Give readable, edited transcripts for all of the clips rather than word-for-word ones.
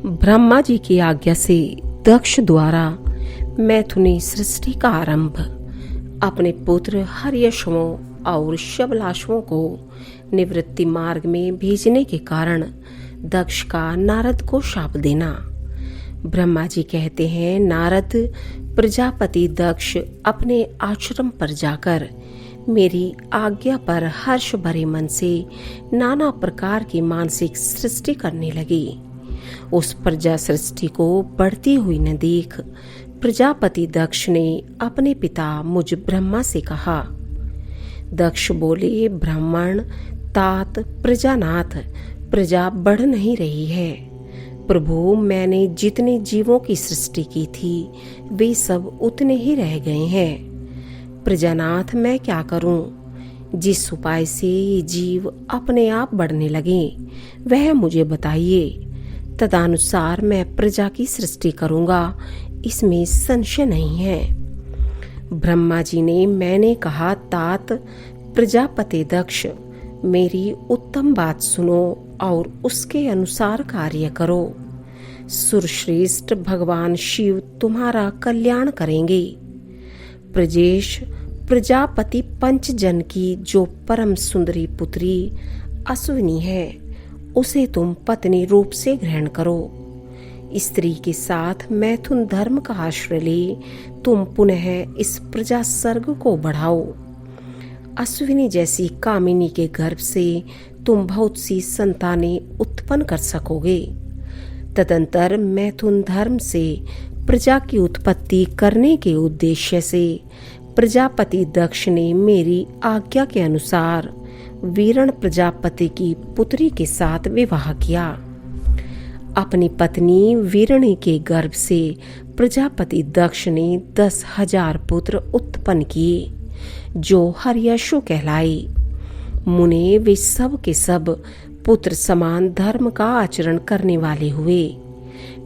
ब्रह्मा जी की आज्ञा से दक्ष द्वारा मैथुनी सृष्टि का आरंभ। अपने पुत्र हर्यश्वों और शबलाश्वों को निवृत्ति मार्ग में भेजने के कारण दक्ष का नारद को शाप देना। ब्रह्मा जी कहते हैं, नारद, प्रजापति दक्ष अपने आश्रम पर जाकर मेरी आज्ञा पर हर्ष भरे मन से नाना प्रकार की मानसिक सृष्टि करने लगी। उस प्रजा सृष्टि को बढ़ती हुई न देख प्रजापति दक्ष ने अपने पिता मुझ ब्रह्मा से कहा। दक्ष बोले, ब्राह्मण, तात, प्रजानाथ, प्रजा बढ़ नहीं रही है। प्रभु, मैंने जितने जीवों की सृष्टि की थी वे सब उतने ही रह गए हैं। प्रजानाथ, मैं क्या करूं? जिस उपाय से ये जीव अपने आप बढ़ने लगे वह मुझे बताइए। तदनुसार मैं प्रजा की सृष्टि करूंगा, इसमें संशय नहीं है। ब्रह्मा जी ने मैंने कहा, तात प्रजापति दक्ष, मेरी उत्तम बात सुनो और उसके अनुसार कार्य करो। सुरश्रेष्ठ भगवान शिव तुम्हारा कल्याण करेंगे। प्रजेश, प्रजापति पंचजन की जो परम सुंदरी पुत्री अश्विनी है उसे तुम पत्नी रूप से ग्रहण करो। स्त्री के साथ मैथुन धर्म का आश्रय ले तुम पुनः इस प्रजा सर्ग को बढ़ाओ। अश्विनी जैसी कामिनी के गर्भ से तुम बहुत सी संतानें उत्पन्न कर सकोगे। तदंतर मैथुन धर्म से प्रजा की उत्पत्ति करने के उद्देश्य से प्रजापति दक्ष ने मेरी आज्ञा के अनुसार वीरण प्रजापति की पुत्री के साथ विवाह किया। अपनी पत्नी वीरणी के गर्भ से प्रजापति दक्ष ने 10,000 पुत्र उत्पन्न किए जो हर्यश्व कहलाए। मुने वे सब के सब पुत्र समान धर्म का आचरण करने वाले हुए।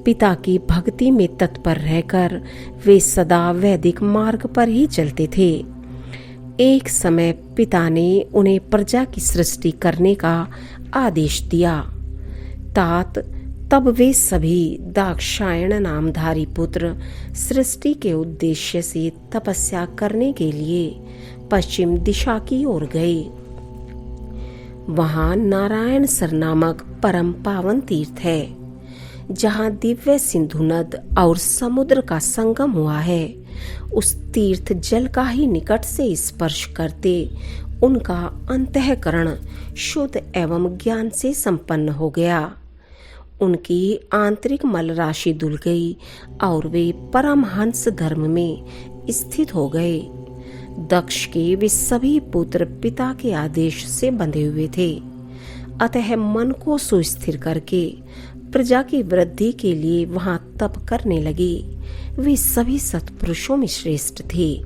पिता की भक्ति में तत्पर रहकर वे सदा वैदिक मार्ग पर ही चलते थे। एक समय पिता ने उन्हें प्रजा की सृष्टि करने का आदेश दिया। तात, तब वे सभी दाक्षायण नामधारी पुत्र सृष्टि के उद्देश्य से तपस्या करने के लिए पश्चिम दिशा की ओर गए। वहां नारायण सर नामक परम पावन तीर्थ है, जहां दिव्य सिंधु नद और समुद्र का संगम हुआ है। उस तीर्थ जल का ही निकट से स्पर्श करते उनका अंतःकरण शुद्ध एवं ज्ञान से संपन्न हो गया। उनकी आंतरिक मल राशि धुल गई और वे परमहंस धर्म में स्थित हो गए। दक्ष के वे सभी पुत्र पिता के आदेश से बंधे हुए थे, अतः मन को सुस्थिर करके प्रजा की वृद्धि के लिए वहां तप करने लगे। वे सभी सत्पुरुषों में श्रेष्ठ थे।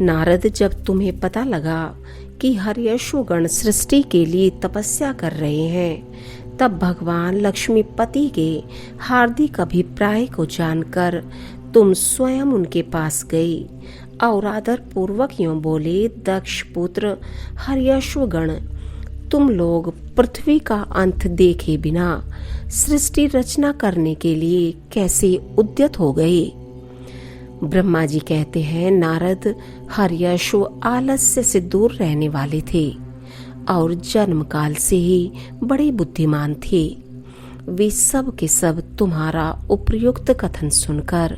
नारद, जब तुम्हें पता लगा कि हर्यश्वगण सृष्टि के लिए तपस्या कर रहे हैं, तब भगवान लक्ष्मीपति के हार्दिक अभिप्राय को जानकर तुम स्वयं उनके पास गए और आदर पूर्वक यूं बोले, दक्ष पुत्र हर्यश्वगण, तुम लोग पृथ्वी का अंत देखे बिना सृष्टि रचना करने के लिए कैसे उद्यत हो गए? ब्रह्मा जी कहते हैं, नारद, हर्यश्व आलस्य से दूर रहने वाले थे और जन्म काल से ही बड़े बुद्धिमान थे। वे सब के सब तुम्हारा उपयुक्त कथन सुनकर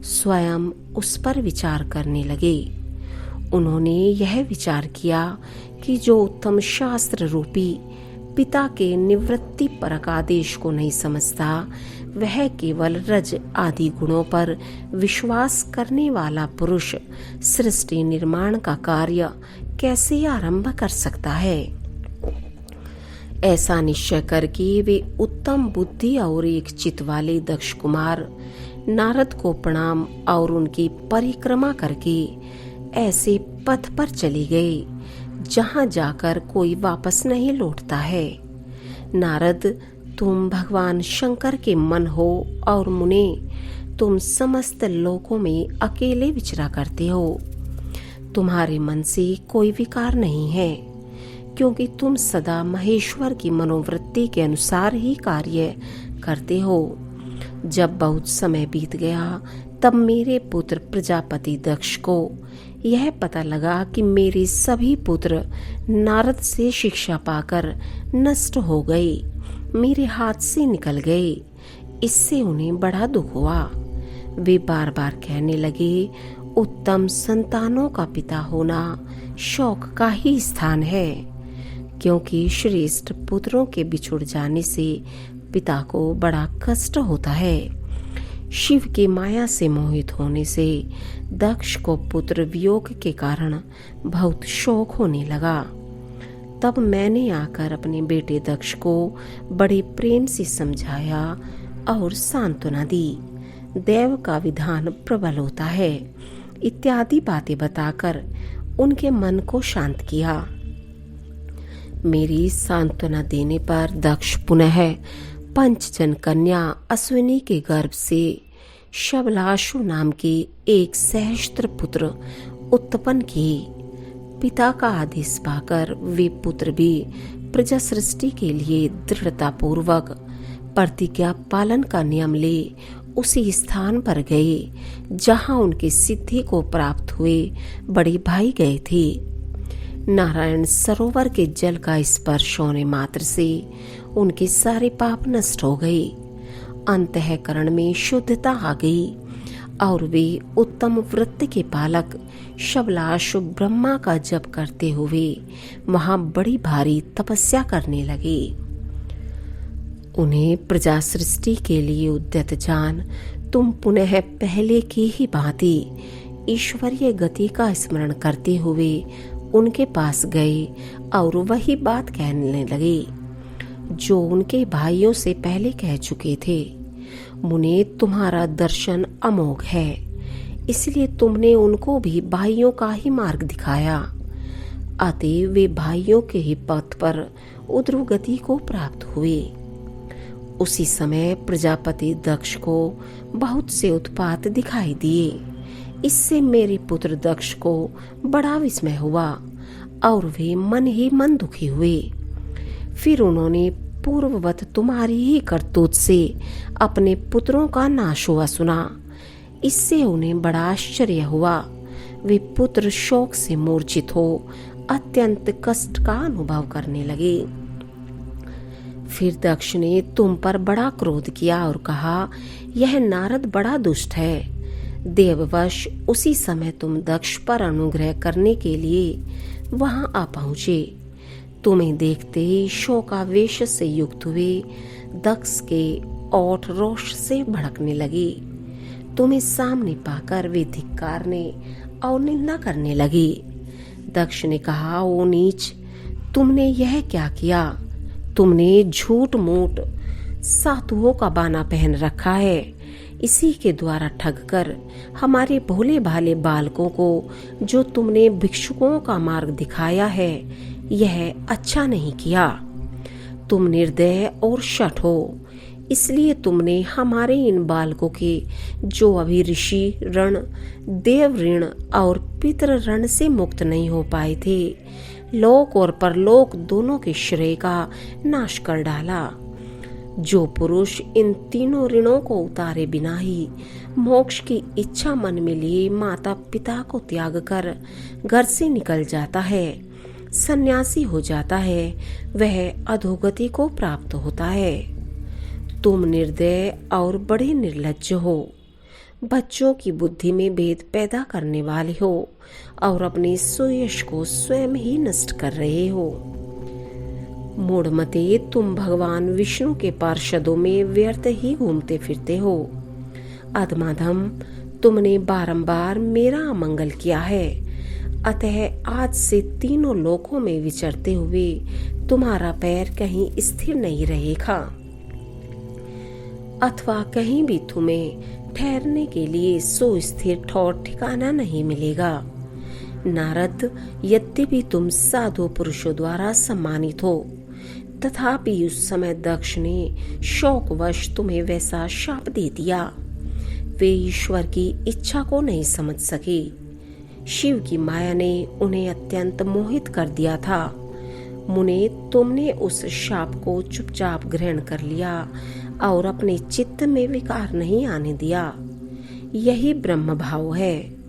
स्वयं उस पर विचार करने लगे। उन्होंने यह विचार किया कि जो उत्तम शास्त्र रूपी पिता के निवृत्ति परक आदेश को नहीं समझता, वह केवल रज आदि गुणों पर विश्वास करने वाला पुरुष सृष्टि निर्माण का कार्य कैसे आरंभ कर सकता है। ऐसा निश्चय करके वे उत्तम बुद्धि और एक चित्त वाले दक्ष कुमार नारद को प्रणाम और उनकी परिक्रमा करके ऐसे पथ पर चले गए जहां जाकर कोई वापस नहीं लौटता है। नारद, तुम भगवान शंकर के मन हो और मुने, तुम समस्त लोकों में अकेले विचरा करते हो। तुम्हारे मन से कोई विकार नहीं है, क्योंकि तुम सदा महेश्वर की मनोवृत्ति के अनुसार ही कार्य करते हो। जब बहुत समय बीत गया तब मेरे पुत्र प्रजापति दक्ष को यह पता लगा कि मेरे सभी पुत्र नारद से शिक्षा पाकर नष्ट हो गए, मेरे हाथ से निकल गए। इससे उन्हें बड़ा दुख हुआ। वे बार बार कहने लगे, उत्तम संतानों का पिता होना शौक का ही स्थान है, क्योंकि श्रेष्ठ पुत्रों के बिछुड़ जाने से पिता को बड़ा कष्ट होता है। शिव की माया से मोहित होने से दक्ष को पुत्र वियोग के कारण बहुत शोक होने लगा। तब मैंने आकर अपने बेटे दक्ष को बड़े प्रेम से समझाया और सांत्वना दी। देव का विधान प्रबल होता है इत्यादि बातें बताकर उनके मन को शांत किया। मेरी सांत्वना देने पर दक्ष पुनः पंचजन कन्या अश्विनी के गर्भ से शबलाशु नाम के एक सहस्त्र पुत्र उत्पन्न किए। पिता का आदेश पाकर वे पुत्र भी प्रजा सृष्टि के लिए दृढ़ता पूर्वक प्रतिज्ञा पालन का नियम ले उसी स्थान पर गए जहां उनके सिद्धि को प्राप्त हुए बड़े भाई गए थे। नारायण सरोवर के जल का स्पर्श होने मात्र से उनके सारे पाप नष्ट हो गए, अंतःकरण में शुद्धता आ गई और वे उत्तम वृत्ति के पालक शबलाश ब्रह्मा का जप करते हुए वहां बड़ी भारी तपस्या करने लगे। उन्हें प्रजा सृष्टि के लिए उद्यत जान तुम पुनः पहले की ही भांति ईश्वरीय गति का स्मरण करते हुए उनके पास गए और वही बात कहने लगे जो उनके भाइयों से पहले कह चुके थे। मुने, तुम्हारा दर्शन अमोघ है, इसलिए तुमने उनको भी भाइयों का ही मार्ग दिखाया। अतः वे भाइयों के ही पथ पर उद्र गति को प्राप्त हुए। उसी समय प्रजापति दक्ष को बहुत से उत्पात दिखाई दिए। इससे मेरे पुत्र दक्ष को बड़ा विस्मय हुआ और वे मन ही मन दुखी हुए। फिर उन्होंने पूर्ववत तुम्हारी ही करतूत से अपने पुत्रों का नाश हुआ सुना। इससे उन्हें बड़ा आश्चर्य हुआ। वे पुत्र शोक से मूर्छित हो अत्यंत कष्ट का अनुभव करने लगे। फिर दक्ष ने तुम पर बड़ा क्रोध किया और कहा, यह नारद बड़ा दुष्ट है। देववश उसी समय तुम दक्ष पर अनुग्रह करने के लिए वहां आ पहुंचे। तुम्हें देखते ही शोकावेश से युक्त हुए दक्ष के ओठ रोष से भड़कने लगे। तुम्हें सामने पाकर वे धिक्कारने और निंदा करने लगे। दक्ष ने कहा, ओ नीच, तुमने यह क्या किया? तुमने झूठ मूठ साधुओं का बाना पहन रखा है। इसी के द्वारा ठगकर हमारे भोले भाले बालकों को जो तुमने भिक्षुकों का मार्ग दिखाया है, यह अच्छा नहीं किया। तुम निर्दय और शठ हो, इसलिए तुमने हमारे इन बालकों के जो अभी ऋषि ऋण, देव ऋण और पितृ ऋण से मुक्त नहीं हो पाए थे, लोक और परलोक दोनों के श्रेय का नाश कर डाला। जो पुरुष इन तीनों ऋणों को उतारे बिना ही मोक्ष की इच्छा मन में लिए माता पिता को त्याग कर घर से निकल जाता है, सन्यासी हो जाता है, वह अधोगति को प्राप्त होता है। तुम निर्दय और बड़े निर्लज्ज हो, बच्चों की बुद्धि में भेद पैदा करने वाले हो और अपने सुयश को स्वयं ही नष्ट कर रहे हो। मूढ़मते, तुम भगवान विष्णु के पार्षदों में व्यर्थ ही घूमते फिरते हो। अधमाधम, तुमने बारंबार मेरा अमंगल किया है, अतः आज से तीनों लोकों में विचरते हुए तुम्हारा पैर कहीं स्थिर नहीं रहेगा, अथवा कहीं भी तुम्हें ठहरने के लिए सुस्थिर ठौर ठिकाना नहीं मिलेगा। नारद, यद्यपि तुम साधु पुरुषों द्वारा सम्मानित हो, तथापि उस समय दक्ष ने शोकवश तुम्हें वैसा शाप दे दिया। वे ईश्वर की इच्छा को नहीं समझ सके। शिव की माया ने उन्हें अत्यंत मोहित कर दिया था। मुने, तुमने उस शाप को चुपचाप ग्रहण कर लिया और अपने चित्त में विकार नहीं आने दिया। यही ब्रह्म भाव है।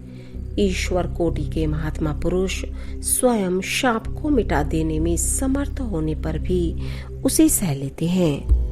ईश्वर कोटि के महात्मा पुरुष स्वयं शाप को मिटा देने में समर्थ होने पर भी उसे सह लेते हैं।